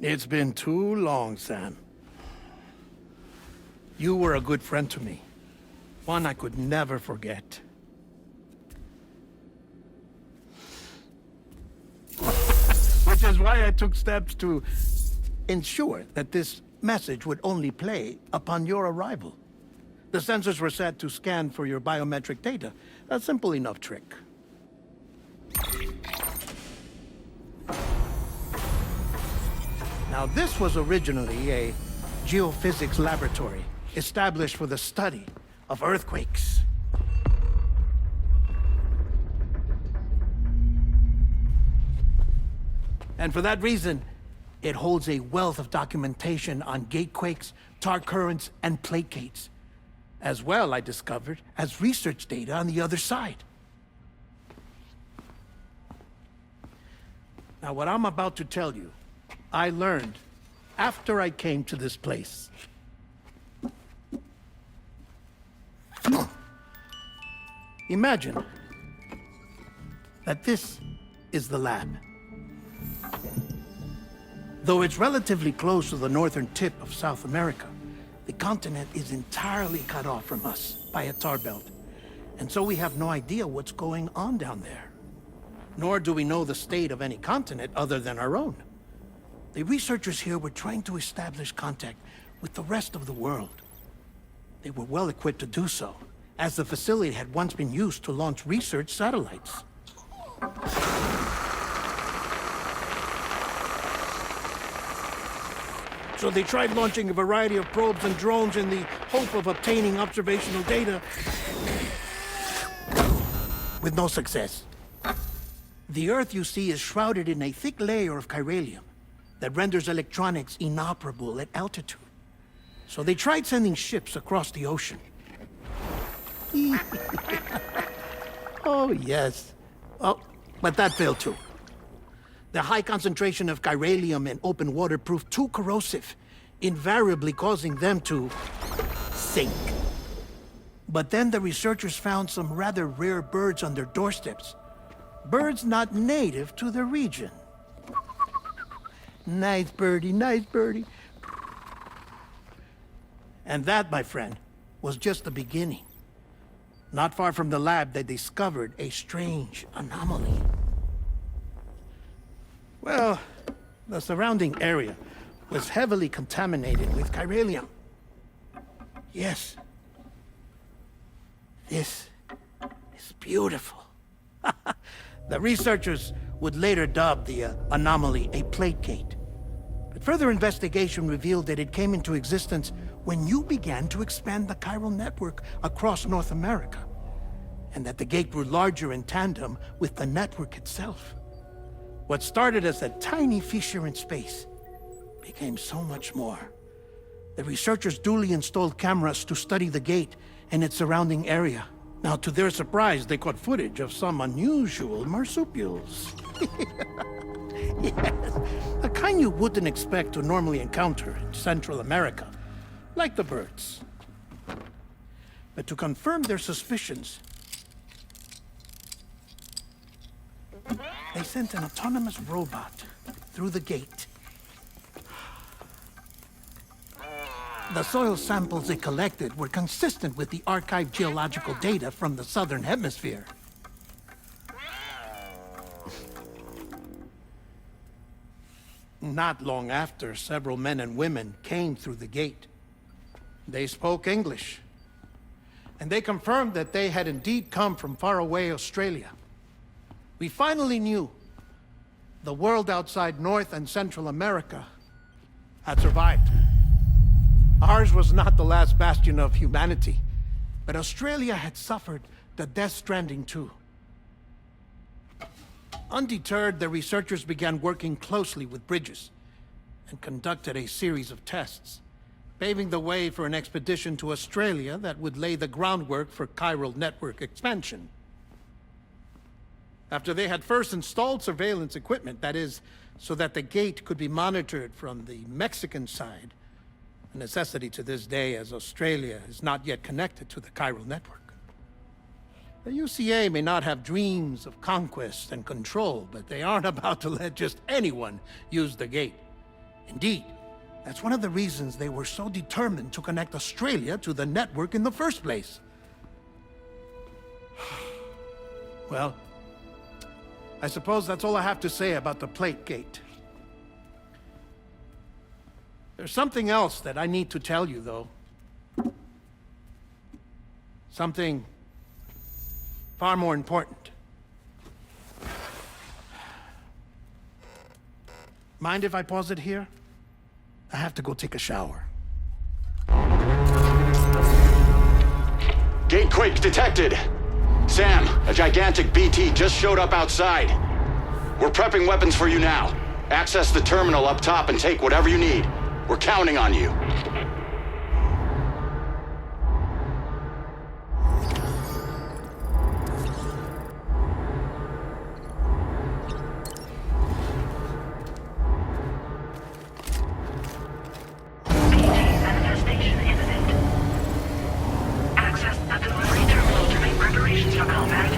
It's been too long, Sam. You were a good friend to me. One I could never forget. Which is why I took steps to ensure that this message would only play upon your arrival. The sensors were set to scan for your biometric data. A simple enough trick. Now, this was originally a geophysics laboratory established for the study of earthquakes. And for that reason, it holds a wealth of documentation on gatequakes, tar currents, and plate gates. As well, I discovered, as research data on the other side. Now, what I'm about to tell you, I learned after I came to this place. Imagine that this is the lab. Though it's relatively close to the northern tip of South America, the continent is entirely cut off from us by a tar belt. And so we have no idea what's going on down there. Nor do we know the state of any continent other than our own. The researchers here were trying to establish contact with the rest of the world. They were well equipped to do so, as the facility had once been used to launch research satellites. So they tried launching a variety of probes and drones in the hope of obtaining observational data, with no success. The Earth, you see, is shrouded in a thick layer of chiralium that renders electronics inoperable at altitude. So they tried sending ships across the ocean. Oh, yes. Oh, but that failed too. The high concentration of chiralium in open water proved too corrosive, invariably causing them to sink. But then the researchers found some rather rare birds on their doorsteps. Birds not native to the region. Nice birdie, nice birdie. And that, my friend, was just the beginning. Not far from the lab, they discovered a strange anomaly. Well, the surrounding area was heavily contaminated with chiralium. Yes. This is beautiful. The researchers would later dub the anomaly a plate gate. But further investigation revealed that it came into existence when you began to expand the chiral network across North America, and that the gate grew larger in tandem with the network itself. What started as a tiny fissure in space became so much more. The researchers duly installed cameras to study the gate and its surrounding area. Now, to their surprise, they caught footage of some unusual marsupials. Yes, a kind you wouldn't expect to normally encounter in Central America, like the birds. But to confirm their suspicions, they sent an autonomous robot through the gate. The soil samples they collected were consistent with the archived geological data from the southern hemisphere. Not long after, several men and women came through the gate. They spoke English, and they confirmed that they had indeed come from faraway Australia. We finally knew the world outside North and Central America had survived. Ours was not the last bastion of humanity, but Australia had suffered the Death Stranding too. Undeterred, the researchers began working closely with Bridges and conducted a series of tests, paving the way for an expedition to Australia that would lay the groundwork for chiral network expansion. After they had first installed surveillance equipment, that is, so that the gate could be monitored from the Mexican side, a necessity to this day as Australia is not yet connected to the chiral network. The UCA may not have dreams of conquest and control, but they aren't about to let just anyone use the gate. Indeed, that's one of the reasons they were so determined to connect Australia to the network in the first place. Well, I suppose that's all I have to say about the plate gate. There's something else that I need to tell you, though. Something far more important. Mind if I pause it here? I have to go take a shower. Gate quake detected. Sam, a gigantic BT just showed up outside. We're prepping weapons for you now. Access the terminal up top and take whatever you need. We're counting on you. Manifestation imminent. Access the delivery terminal to make preparations for combat.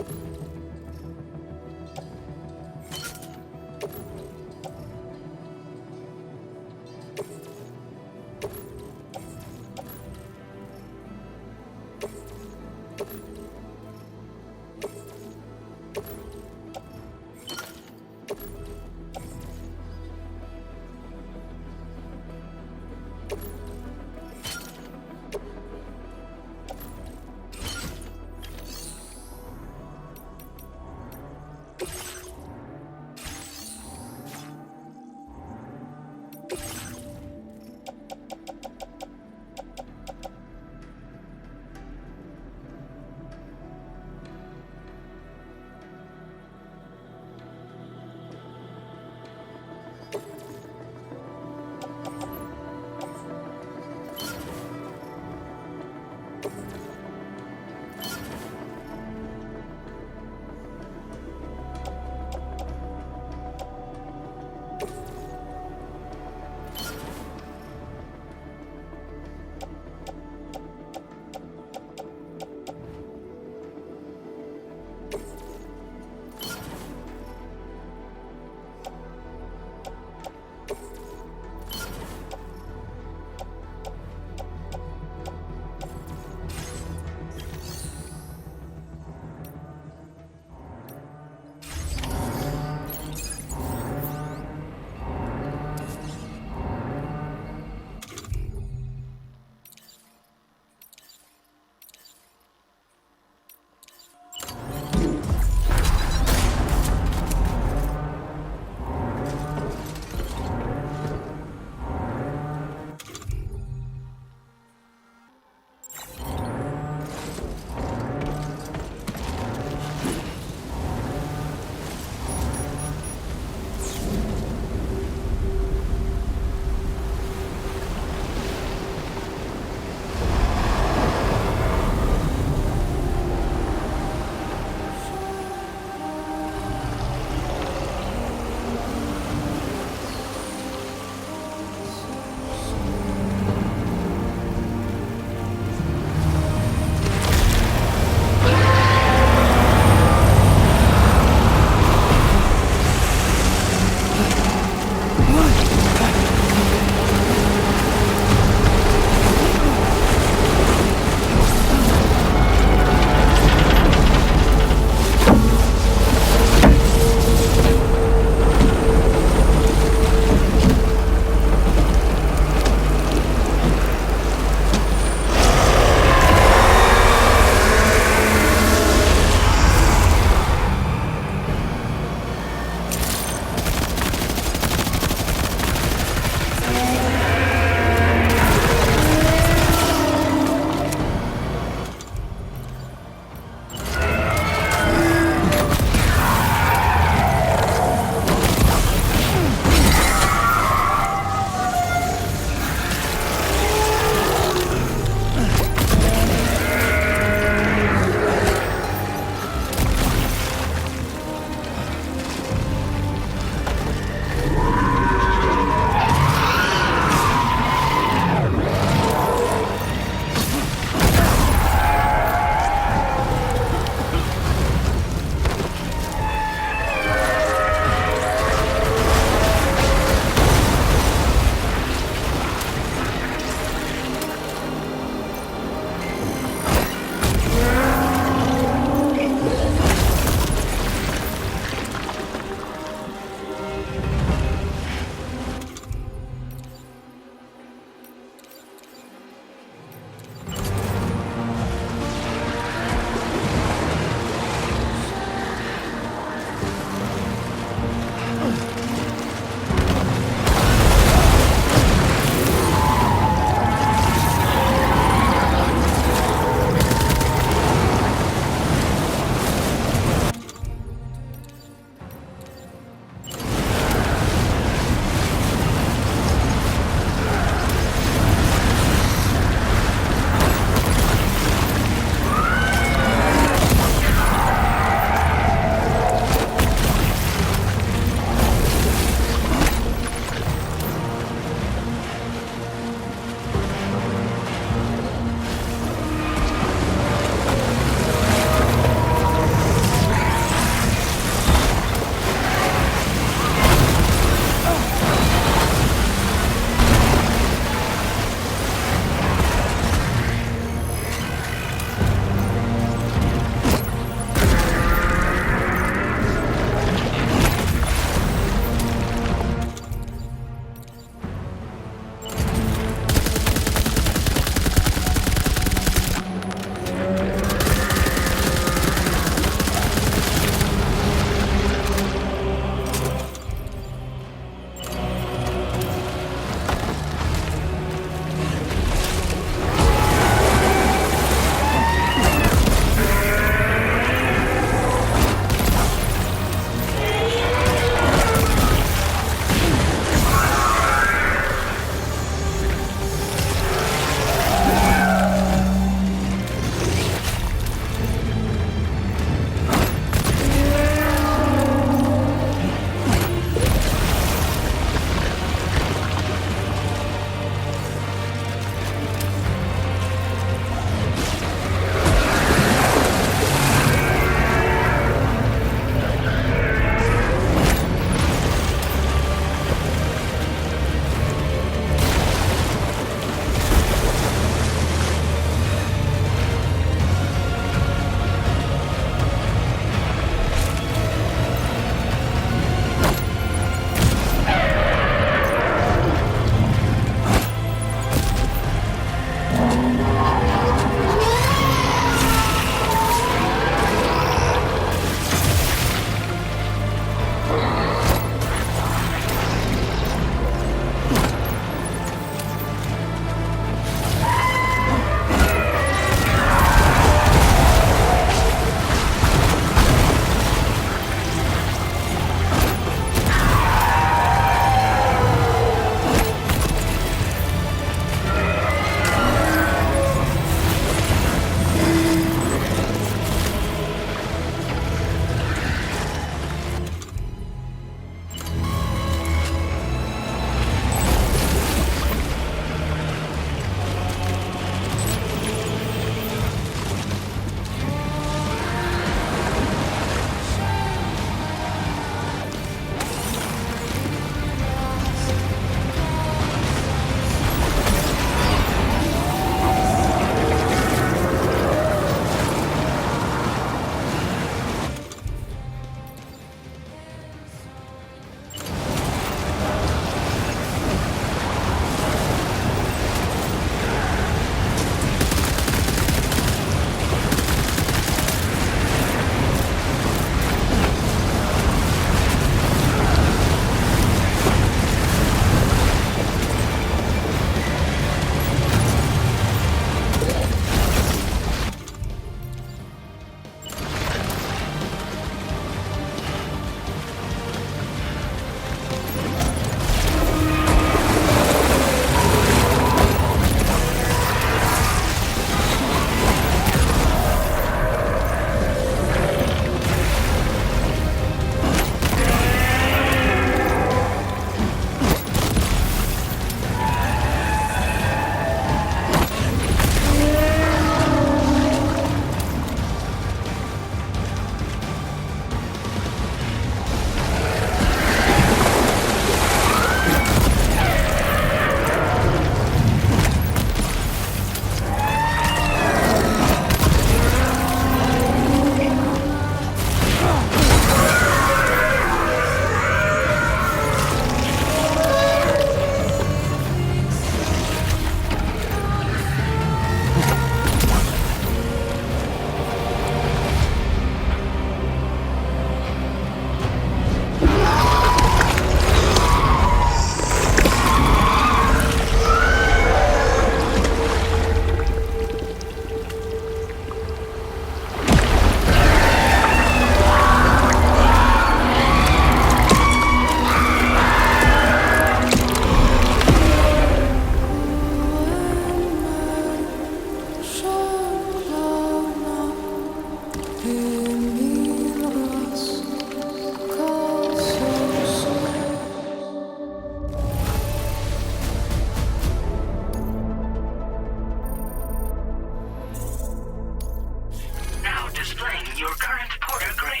displaying your current Porter grade.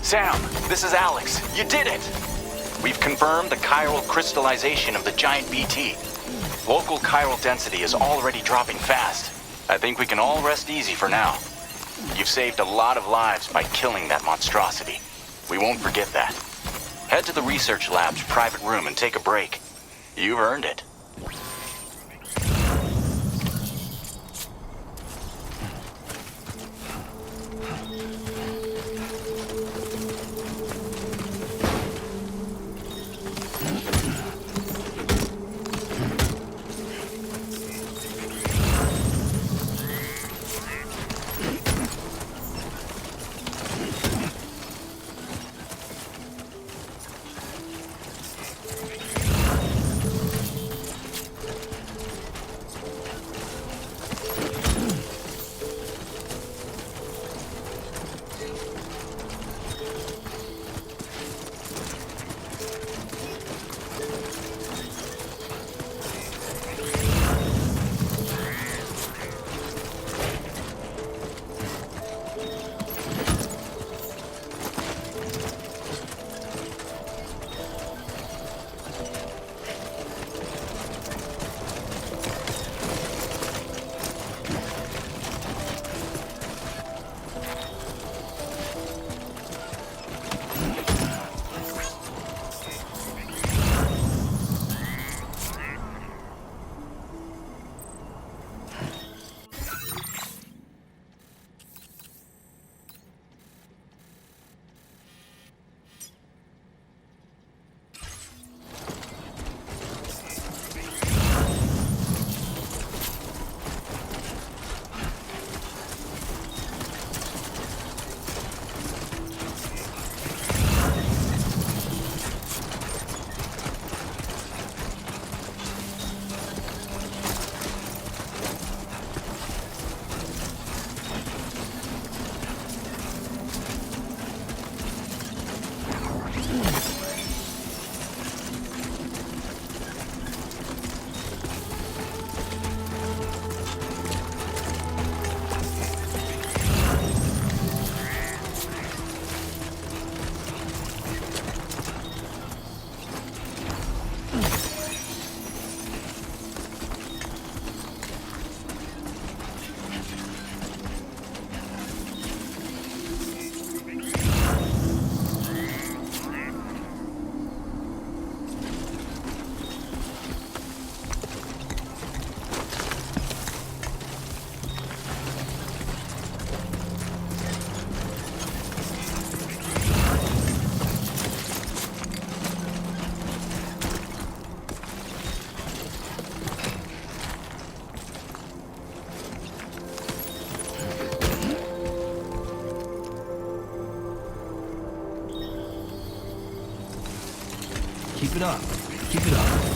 Sam, this is Alex. You did it! We've confirmed the chiral crystallization of the giant BT. Local chiral density is already dropping fast. I think we can all rest easy for now. You've saved a lot of lives by killing that monstrosity. We won't forget that. Head to the research lab's private room and take a break. You've earned it. Keep it up. Keep it up.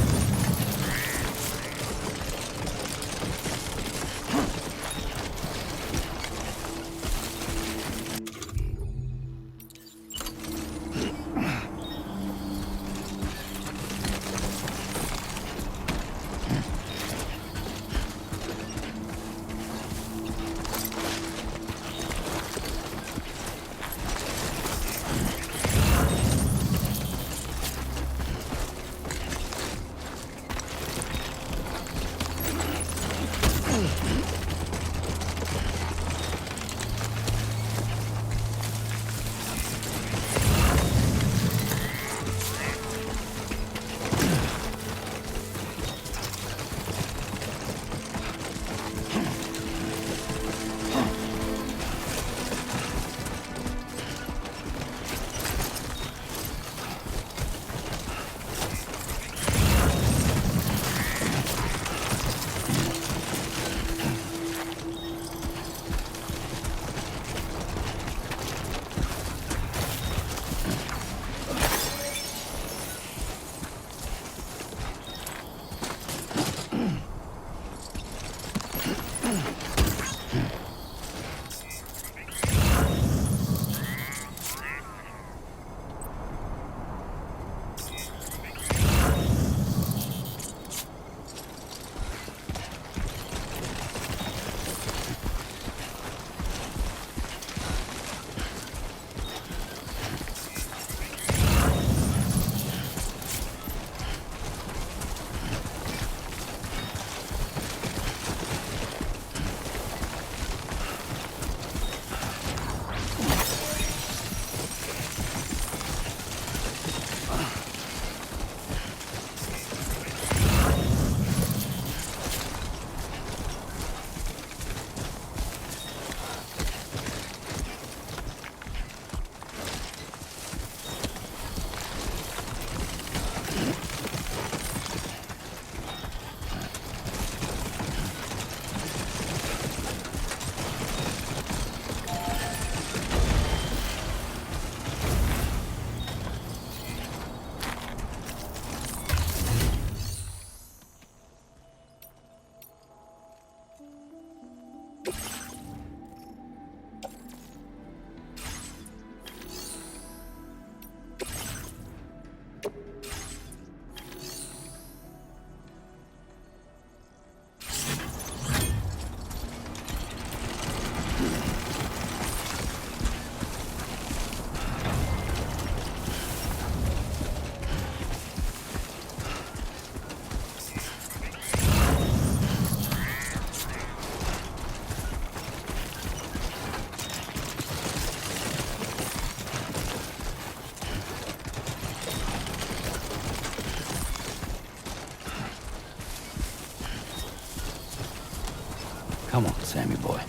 Come on, Sammy boy.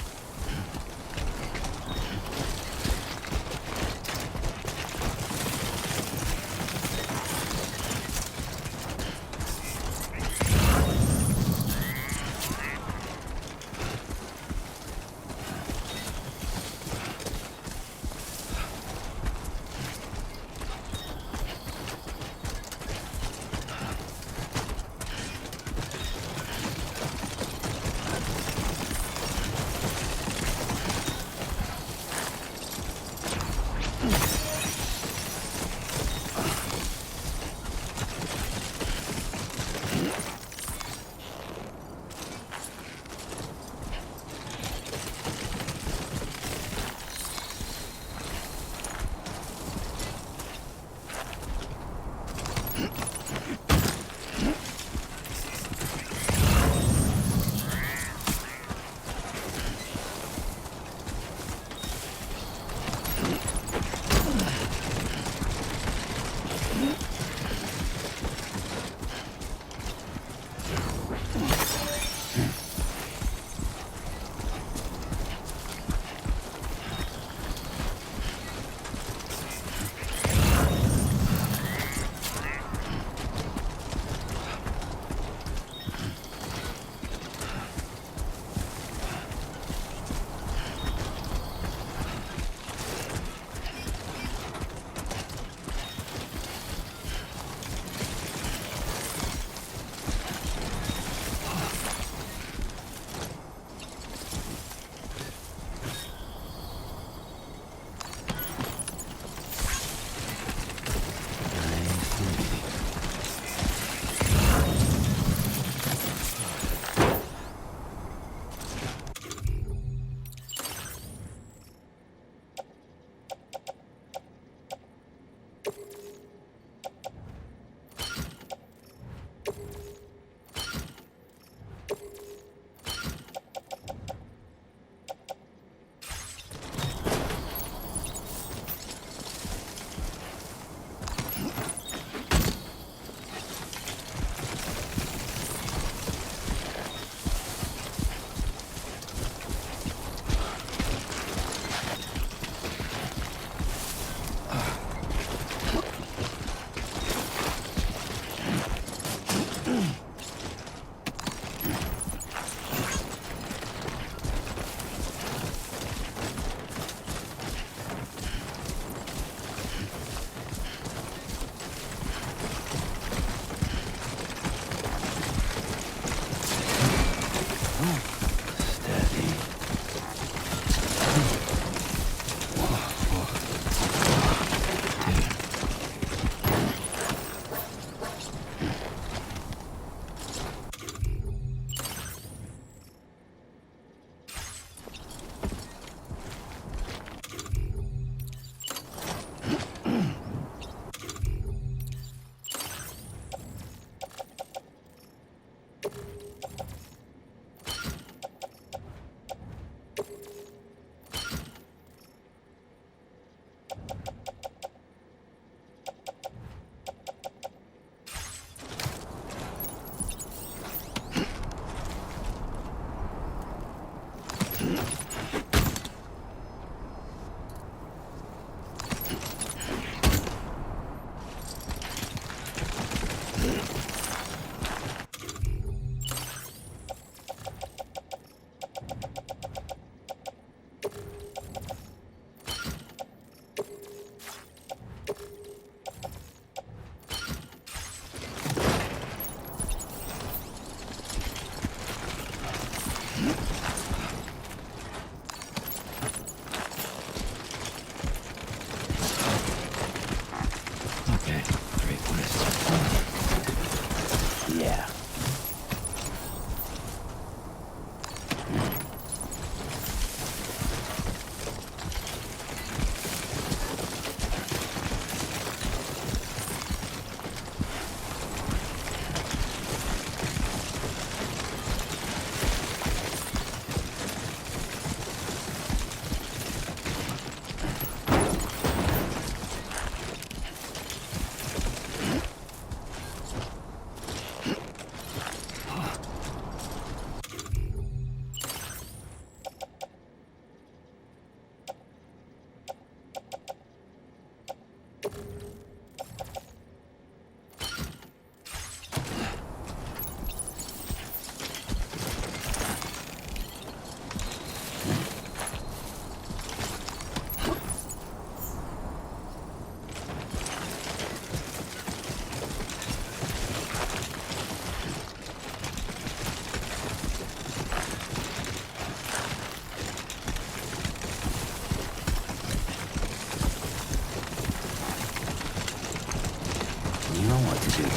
You know what to do.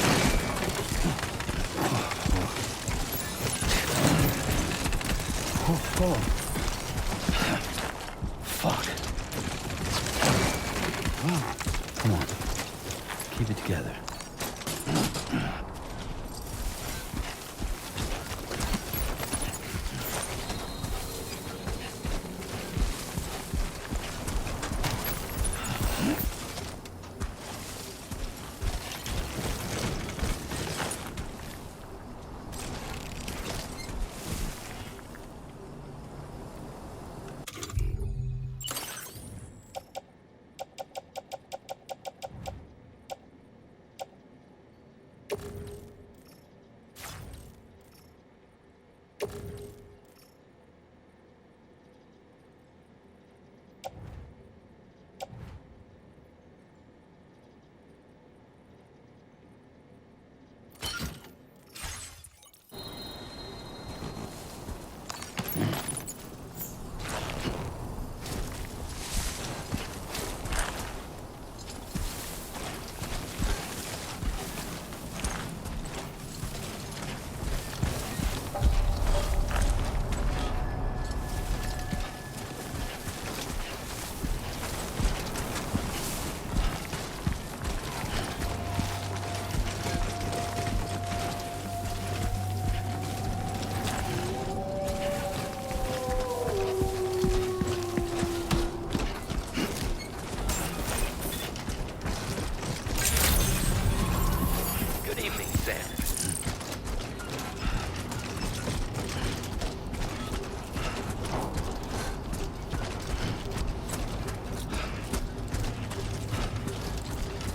Fuck. Come on. Keep it together.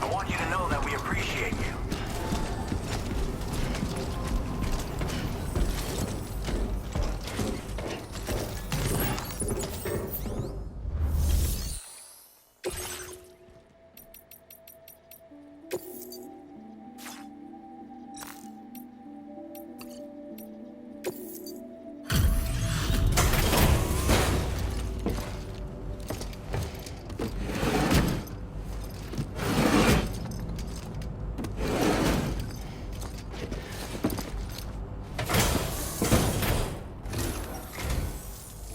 I want you to know that we appreciate you.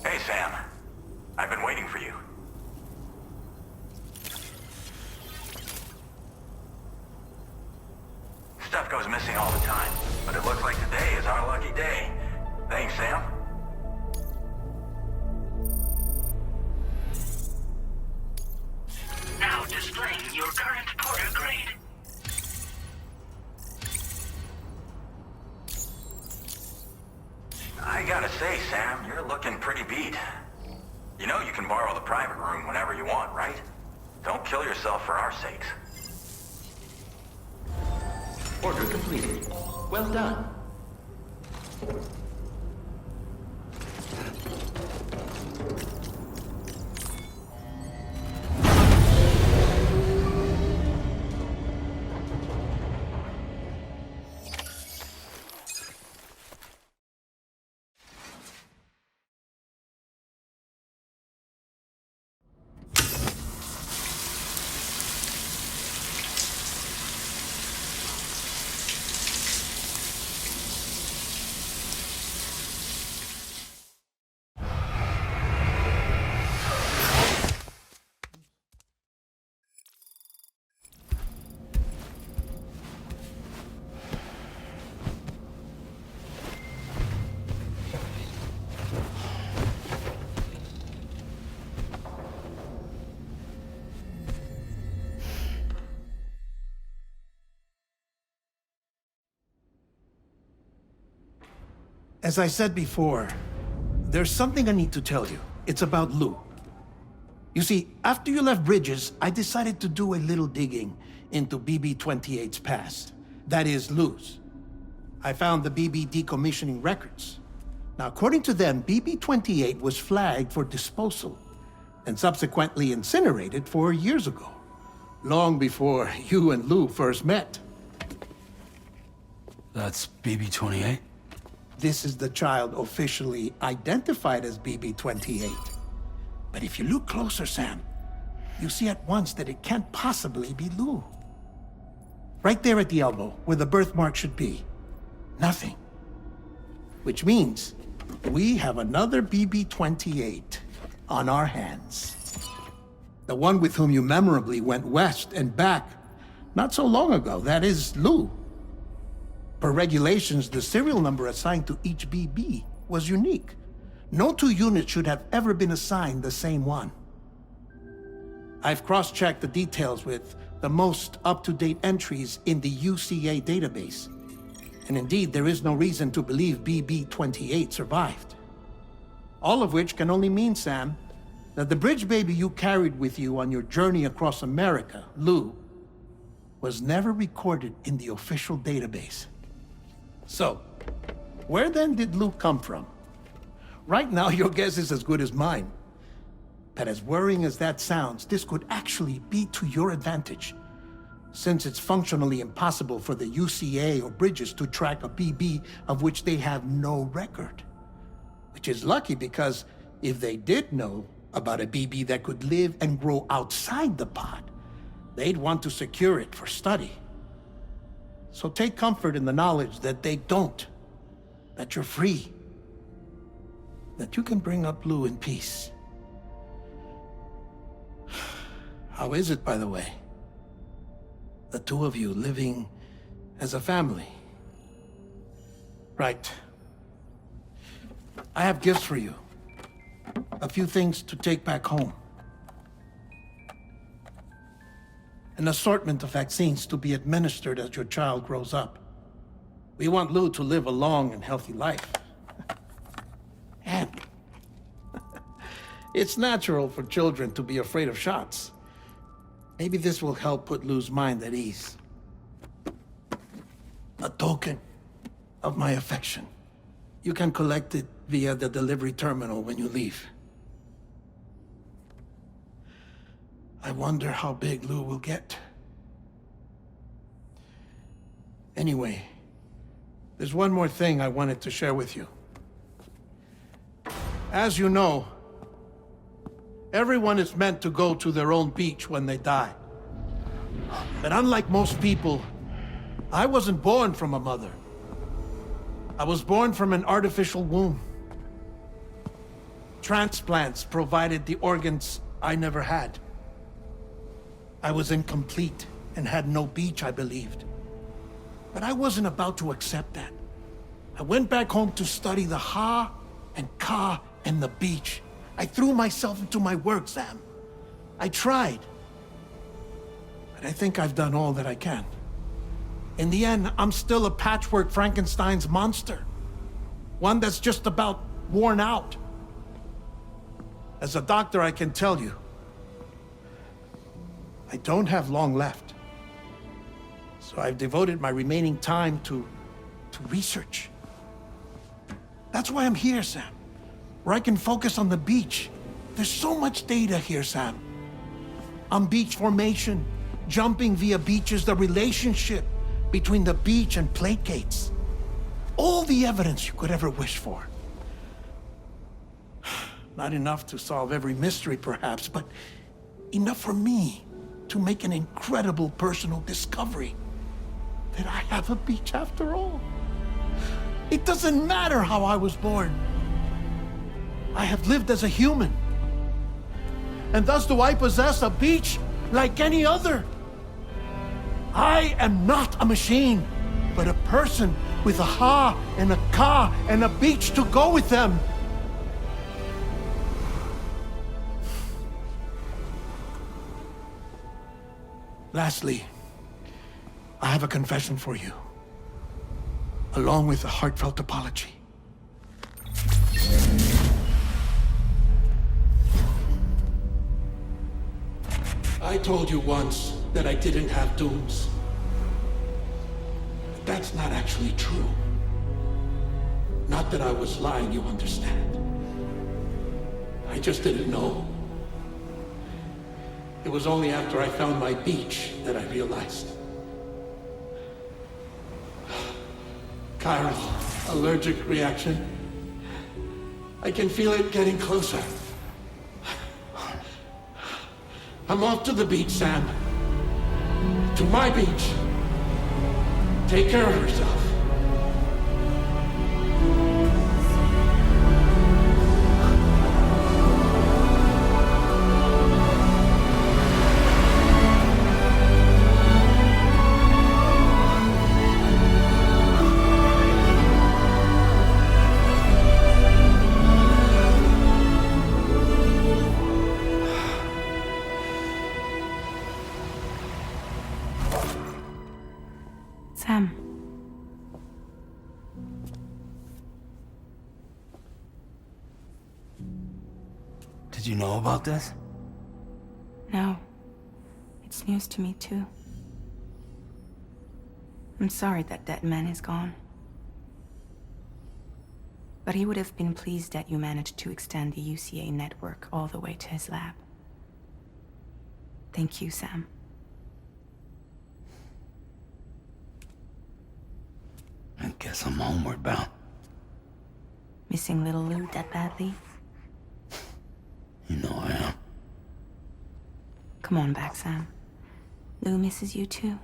Hey, Sam. I've been waiting for you. Stuff goes missing all the time, but it looks like today is our lucky day. Thanks, Sam. Now displaying your current Porter grade. I gotta say, Sam, you're looking pretty beat. You know you can borrow the private room whenever you want, right? Don't kill yourself for our sakes. Order completed. Well done. As I said before, there's something I need to tell you. It's about Lou. You see, after you left Bridges, I decided to do a little digging into BB-28's past. That is, Lou's. I found the BB decommissioning records. Now, according to them, BB-28 was flagged for disposal and subsequently incinerated 4 years ago, long before you and Lou first met. That's BB-28? This is the child officially identified as BB-28. But if you look closer, Sam, you see at once that it can't possibly be Lou. Right there at the elbow, where the birthmark should be. Nothing. Which means we have another BB-28 on our hands. The one with whom you memorably went west and back not so long ago. That is Lou. Per regulations, the serial number assigned to each BB was unique. No two units should have ever been assigned the same one. I've cross-checked the details with the most up-to-date entries in the UCA database. And indeed, there is no reason to believe BB-28 survived. All of which can only mean, Sam, that the bridge baby you carried with you on your journey across America, Lou, was never recorded in the official database. So, where then did Lou come from? Right now, your guess is as good as mine. But as worrying as that sounds, this could actually be to your advantage, since it's functionally impossible for the UCA or Bridges to track a BB of which they have no record. Which is lucky, because if they did know about a BB that could live and grow outside the pod, they'd want to secure it for study. So take comfort in the knowledge that they don't, that you're free, that you can bring up Lou in peace. How is it, by the way? The two of you living as a family? Right. I have gifts for you. A few things to take back home. An assortment of vaccines to be administered as your child grows up. We want Lou to live a long and healthy life. And it's natural for children to be afraid of shots. Maybe this will help put Lou's mind at ease. A token of my affection. You can collect it via the delivery terminal when you leave. I wonder how big Lou will get. Anyway, there's one more thing I wanted to share with you. As you know, everyone is meant to go to their own beach when they die. But unlike most people, I wasn't born from a mother. I was born from an artificial womb. Transplants provided the organs I never had. I was incomplete and had no beach, I believed. But I wasn't about to accept that. I went back home to study the Ha and Ka and the beach. I threw myself into my work, Sam. I tried. But I think I've done all that I can. In the end, I'm still a patchwork Frankenstein's monster. One that's just about worn out. As a doctor, I can tell you, I don't have long left. So I've devoted my remaining time to research. That's why I'm here, Sam. Where I can focus on the beach. There's so much data here, Sam. On beach formation, jumping via beaches, the relationship between the beach and placates. All the evidence you could ever wish for. Not enough to solve every mystery, perhaps, but enough for me to make an incredible personal discovery. That I have a beach after all. It doesn't matter how I was born. I have lived as a human. And thus do I possess a beach like any other. I am not a machine, but a person with a Ha and a Ka and a beach to go with them. Lastly, I have a confession for you, along with a heartfelt apology. I told you once that I didn't have dooms. But that's not actually true. Not that I was lying, you understand. I just didn't know. It was only after I found my beach that I realized. Chiral allergic reaction. I can feel it getting closer. I'm off to the beach, Sam. To my beach. take care of herself. Sam. Did you know about this? No. It's news to me, too. I'm sorry that DEADMAN is gone. But he would have been pleased that you managed to extend the UCA network all the way to his lab. Thank you, Sam. I guess I'm homeward bound. Missing little Lou that badly? You know I am. Come on back, Sam. Lou misses you too.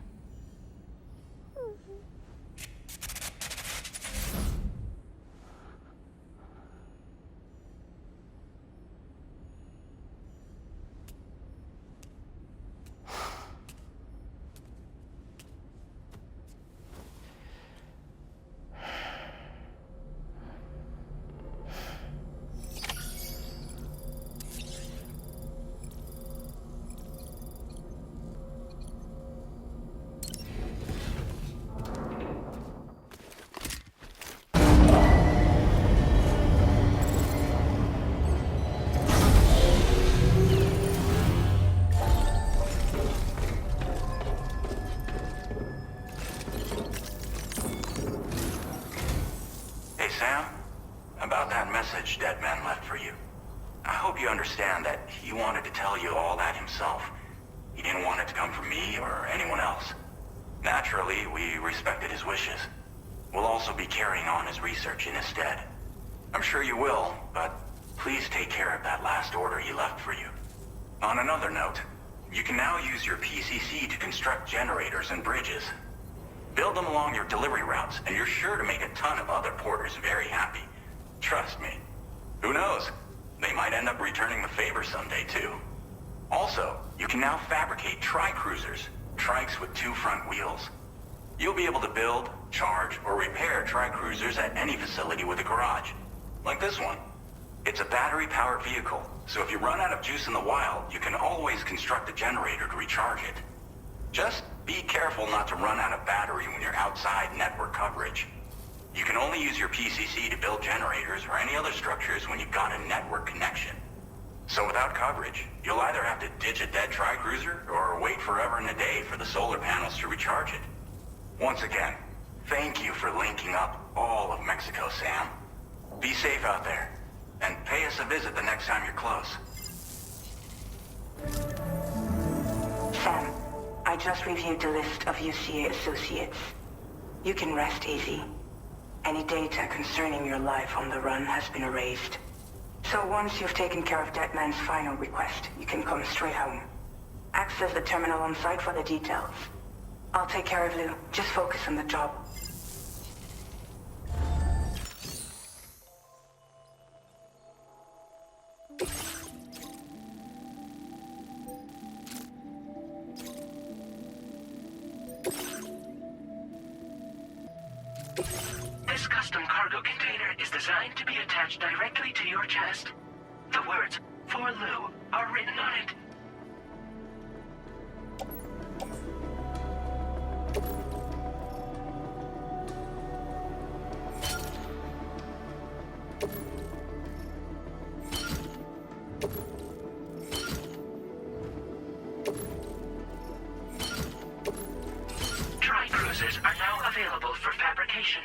Sam, about that message DEADMAN left for you. I hope you understand that he wanted to tell you all that himself. He didn't want it to come from me or anyone else. Naturally, we respected his wishes. We'll also be carrying on his research in his stead. I'm sure you will, but please take care of that last order he left for you. On another note, you can now use your PCC to construct generators and bridges. Build them along your delivery routes, and you're sure to make a ton of other porters very happy. Trust me. Who knows? They might end up returning the favor someday, too. Also, you can now fabricate tri-cruisers, trikes with 2 front wheels. You'll be able to build, charge, or repair tri-cruisers at any facility with a garage. Like this one. It's a battery-powered vehicle, so if you run out of juice in the wild, you can always construct a generator to recharge it. Just be careful not to run out of battery when you're outside network coverage. You can only use your PCC to build generators or any other structures when you've got a network connection. So without coverage, you'll either have to ditch a dead tri-cruiser or wait forever and a day for the solar panels to recharge it. Once again, thank you for linking up all of Mexico, Sam. Be safe out there, and pay us a visit the next time you're close. Sam, I just reviewed the list of UCA associates. You can rest easy. Any data concerning your life on the run has been erased. So once you've taken care of DEADMAN's final request, you can come straight home. Access the terminal on site for the details. I'll take care of Lou. Just focus on the job. This custom cargo container is designed to be attached directly to your chest. The words, "For Lou," are written on it. Tri-cruisers are now available for fabrication.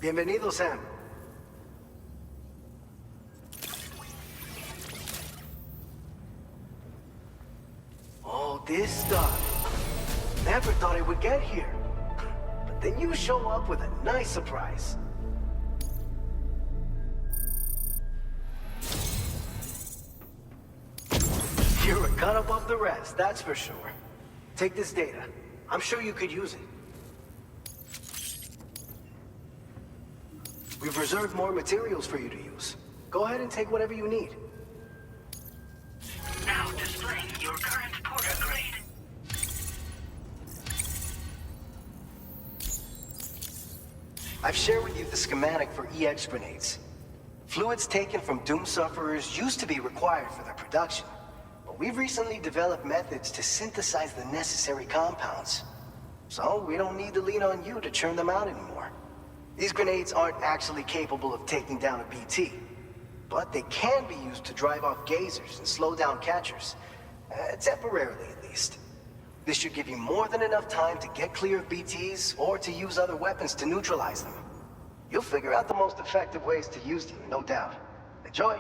Bienvenido, Sam. Oh, this stuff. Never thought it would get here. But then you show up with a nice surprise. You're a cut above the rest, that's for sure. Take this data. I'm sure you could use it. We've reserved more materials for you to use. Go ahead and take whatever you need. Now displaying your current Porter grade. I've shared with you the schematic for EX grenades. Fluids taken from Doom sufferers used to be required for their production, but we've recently developed methods to synthesize the necessary compounds. So we don't need to lean on you to churn them out anymore. These grenades aren't actually capable of taking down a BT, but they can be used to drive off gazers and slow down catchers, temporarily at least. This should give you more than enough time to get clear of BTs or to use other weapons to neutralize them. You'll figure out the most effective ways to use them, no doubt. Enjoy!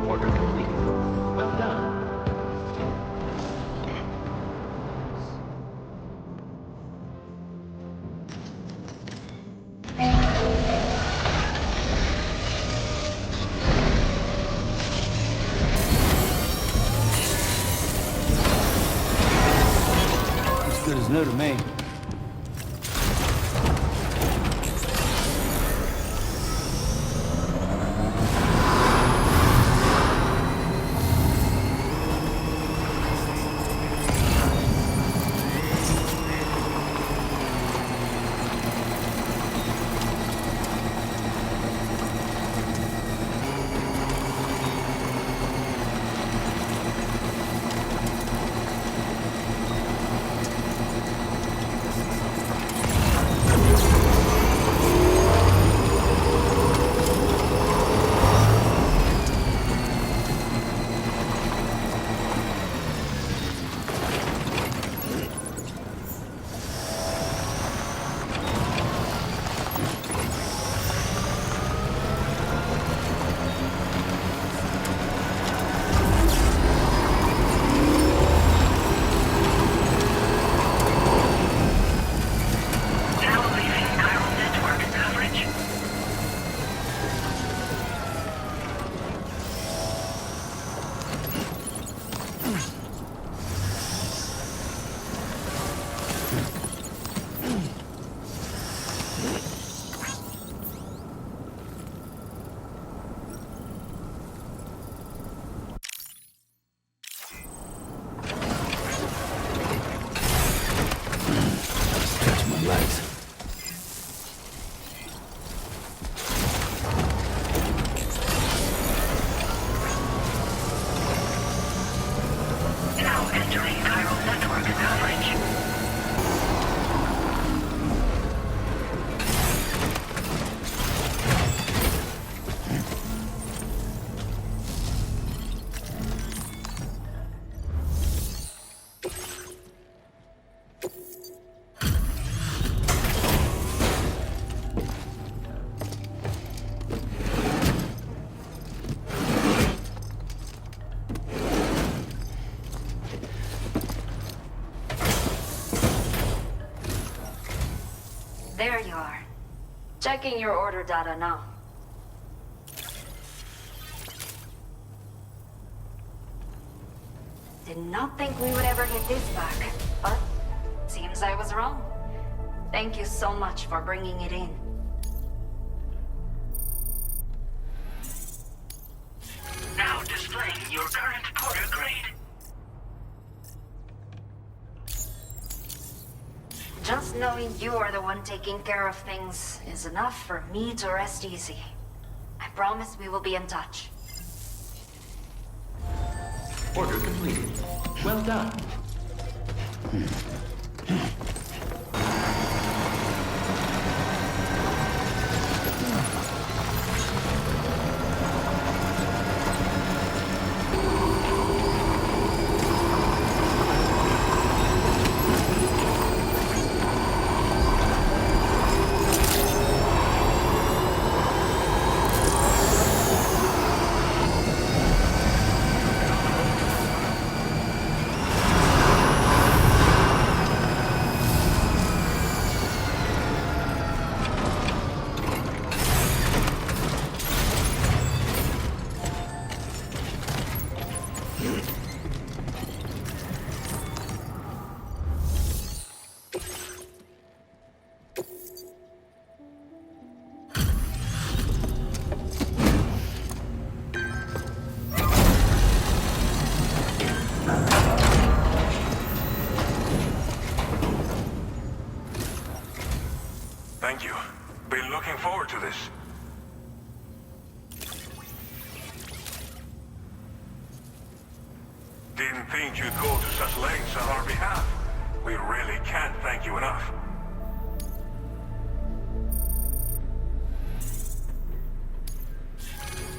Order complete. Well done. As good as new to me. Now entering chiral network coverage. There you are. Checking your order data now. Did not think we would ever get this back, but seems I was wrong. Thank you so much for bringing it in. Now displaying your current Porter grade. Just knowing you are the one taking care of things is enough for me to rest easy. I promise we will be in touch. Order completed. Well done. Thank you. Been looking forward to this. Didn't think you'd go to such lengths on our behalf. We really can't thank you enough.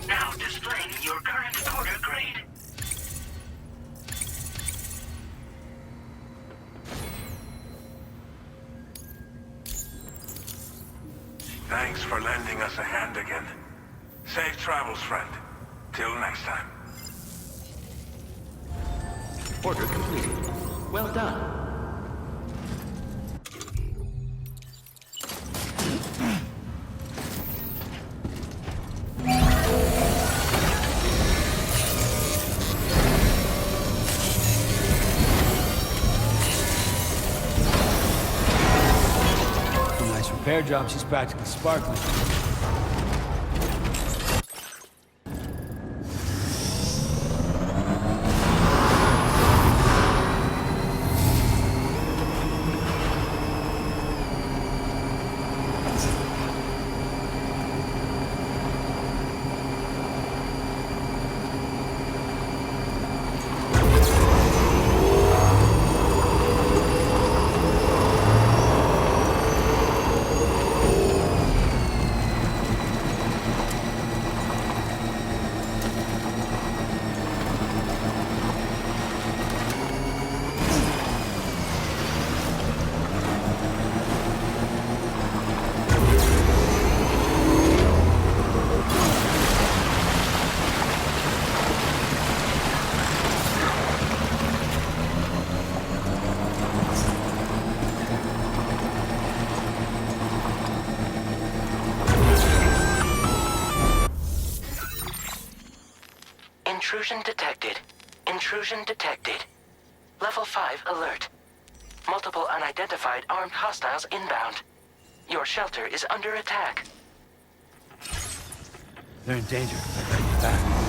Now displaying your current order grade. Thanks for lending us a hand again. Safe travels, friend. Till next time. Order completed. Well done. Nice repair job. She's practically sparkling. Intrusion detected. Intrusion detected. Level 5 alert. Multiple unidentified armed hostiles inbound. Your shelter is under attack. They're in danger. I gotta get back.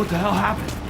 What the hell happened?